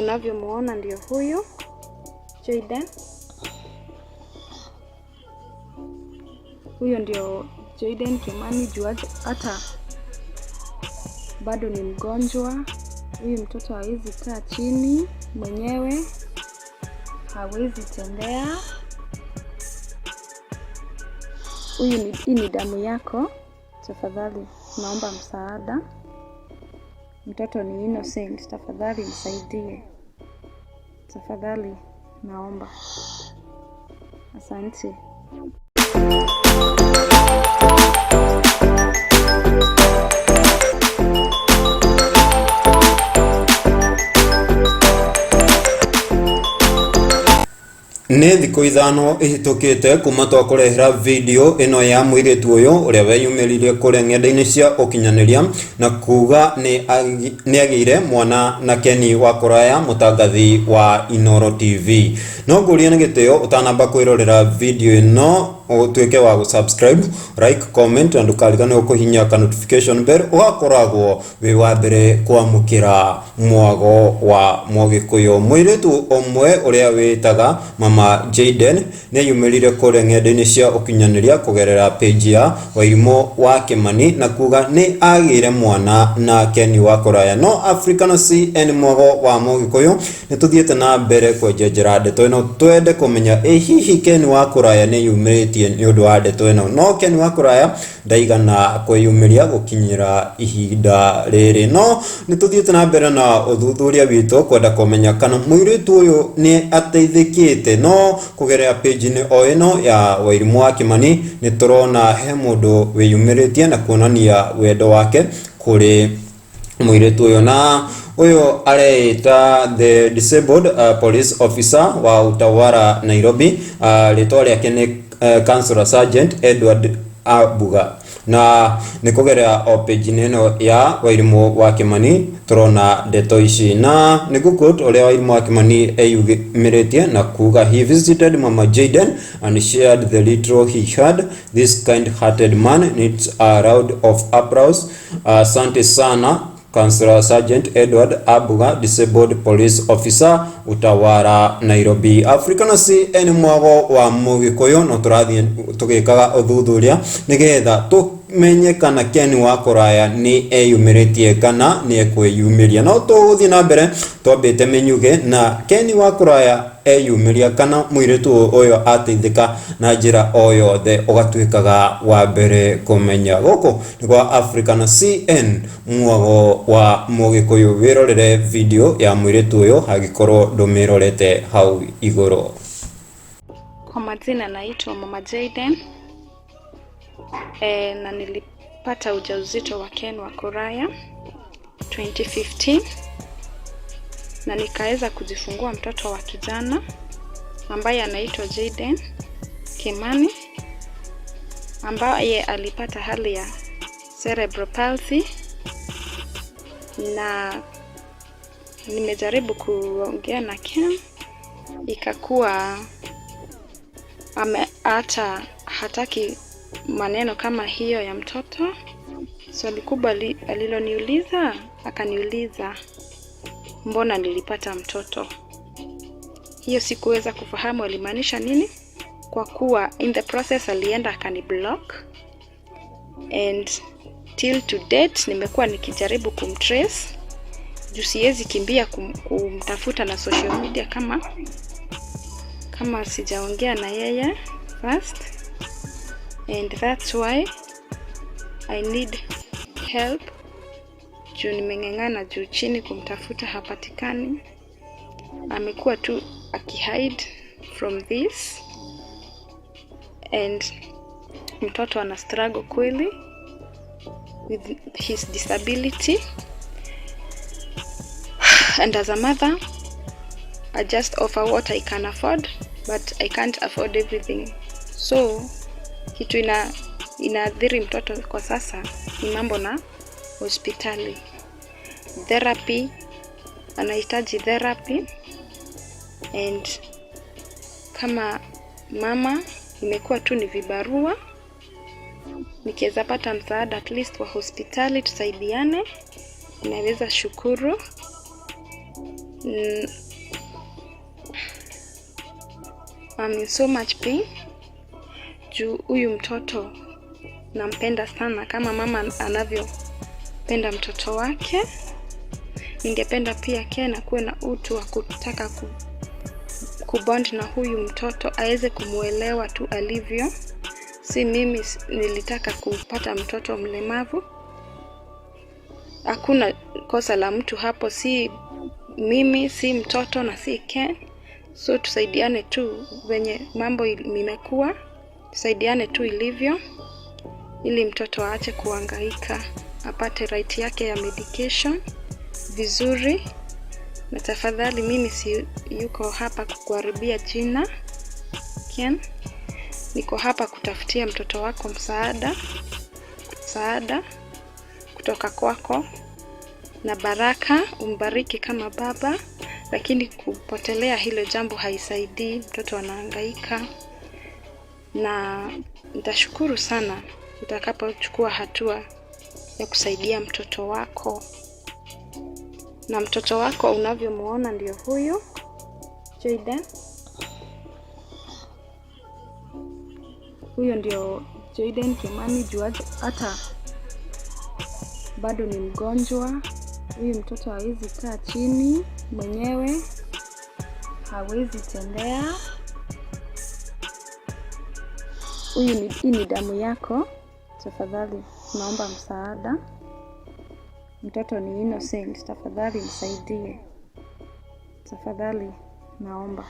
unavyomuona ndio huyu Jaden. Huyo ndio Jaden Kimani, juu hata bado ni mgonjwa. Huyu mtoto hawezi kaa chini mwenyewe, hawezi tembea. Hii ni damu yako, tafadhali naomba msaada. Mtoto ni innocent, tafadhali msaidie. Tafadhali naomba. Asante. Nĩ thikũ ithano ihitukite kuma twakurehera video ino ya muiritu uyu uria weyumiririe kuria ng'enda-ini cia ukinyaniria na kuga ni agire mwana na Keni Wakuraya, mutangathi wa Inoro TV. No nguria ni gitio utanamba kwirorera video ino utuike wa gusubscribe, like, comment and ukarigana kuhinya ka notification bell ugakoragwo wi wa mbere kwamukira mwago wa Mugikuyu. Muiritu omwe uria witaga Mama Jaden ni yumirire kuria ng'enda-ini cia ukinyaniria kugerera page ya Wairimo wa Kimani na kuga ni agire mwana na Keni Wakuraya. No African CN mwago wa Mugikuyu ni tuthiete na mbere kwenjera ndeto ino twende kumenya hihi Keni Wakuraya ni yumiritie ni undu wa ndeto ino. No Keni Wakuraya ndaigana kwiyumiria gukinyira ihinda riri. No ni tuthiete na mbere na uthuthuria witu kwenda kumenya kana muiritu uyu ni ateithikite. No kugerera page ni o ino ya Wairimo wa Kimani ni turona he mundu wiyumiritie na kuonania wendo wake kuri muiritu uyu, na uyu areita the disabled police officer wa Utawala Nairobi. Ritwa riake ni Councillor Sergeant Edward Abuga, na nikugerera o page ino ya Wairimo wa Kimani turona ndeto ici. Na nigukut uria Wairimo wa Kimani eyumiritie na kuga he visited Mama Jaden and shared the little he had. This kind-hearted man needs a round of applause. Asante sana Councillor Sergeant Edward Abuga, disabled police officer, Utawala Nairobi. African CN mwago wa Mugikuyu no turathie tugikaga uthuthuria nigetha tumenye kana Keni Wakuraya ni eyumiritie kana ni ekwiyumiria. No tuguthie na mbere twambite menyuge na Keni Wakuraya eyumiria kana muiritu uyu ateithika na njira o yothe ugatuikaga wa mbere kumenya. Guku ni kwa African CN mwago wa Mugikuyu. Wirorere video ya muiritu uyu hagikorwo ndumirorete hau iguru. Kwa majina naitwa Mama Jaden. Na nilipata ujauzito wa Keni Wakuraya 2015 na nikaweza kujifungua mtoto wa kijana ambaye anaitwa Jaden Kimani, ambaye alipata hali ya cerebral palsy, na nimejaribu kuongea na Ken ikakuwa hata hataki maneno kama hiyo ya mtoto. Swali kubwa aliloniuliza, akaniuliza mbona nilipata mtoto. Hiyo sikuweza kufahamu alimaanisha nini, kwa kuwa in the process alienda akaniblock, and till to date nimekuwa nikijaribu kumtrace juu siwezi kimbia kumtafuta na social media kama sijaongea na yeye first, and that's why I need help. Juu nimeng'ang'ana juu chini kumtafuta, hapatikani. Amekuwa tu akihide from this, and mtoto ana struggle kweli with his disability, and as a mother I just offer what I can afford, but I can't afford everything. So kitu inaadhiri mtoto kwa sasa ni mambo na hospitali. Therapy, anahitaji therapy, and kama mama imekuwa tu ni vibarua. Nikiweza pata msaada at least wa hospitali tusaidiane, inaweza shukuru. I'm in so much pain. Juu huyu mtoto nampenda sana kama mama anavyopenda mtoto wake. Ningependa pia Ken kuwe na utu wa kutaka kubond na huyu mtoto, aweze kumuelewa tu alivyo. Si mimi nilitaka kupata mtoto mlemavu. Hakuna kosa la mtu hapo, si mimi, si mtoto na si Ken. So tusaidiane tu venye mambo imekuwa. Tusaidiane tu ilivyo ili mtoto aache kuhangaika, apate right yake ya medication vizuri. Na tafadhali mimi si yuko hapa kukuharibia jina Ken. Niko hapa kutafutia mtoto wako msaada kutoka kwako na baraka, umbariki kama baba. Lakini kupotelea hilo jambo haisaidii, mtoto anahangaika. Na nitashukuru sana utakapochukua hatua ya kusaidia mtoto wako. Na mtoto wako unavyomuona ndio huyu Jaden. Huyo ndio Jaden Kimani. Juaje hata bado ni mgonjwa. Huyu mtoto hawezi kaa chini mwenyewe, hawezi tembea. Hii ni damu yako. Tafadhali naomba msaada. Mtoto ni innocent, tafadhali msaidie. Tafadhali naomba.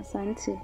Asante.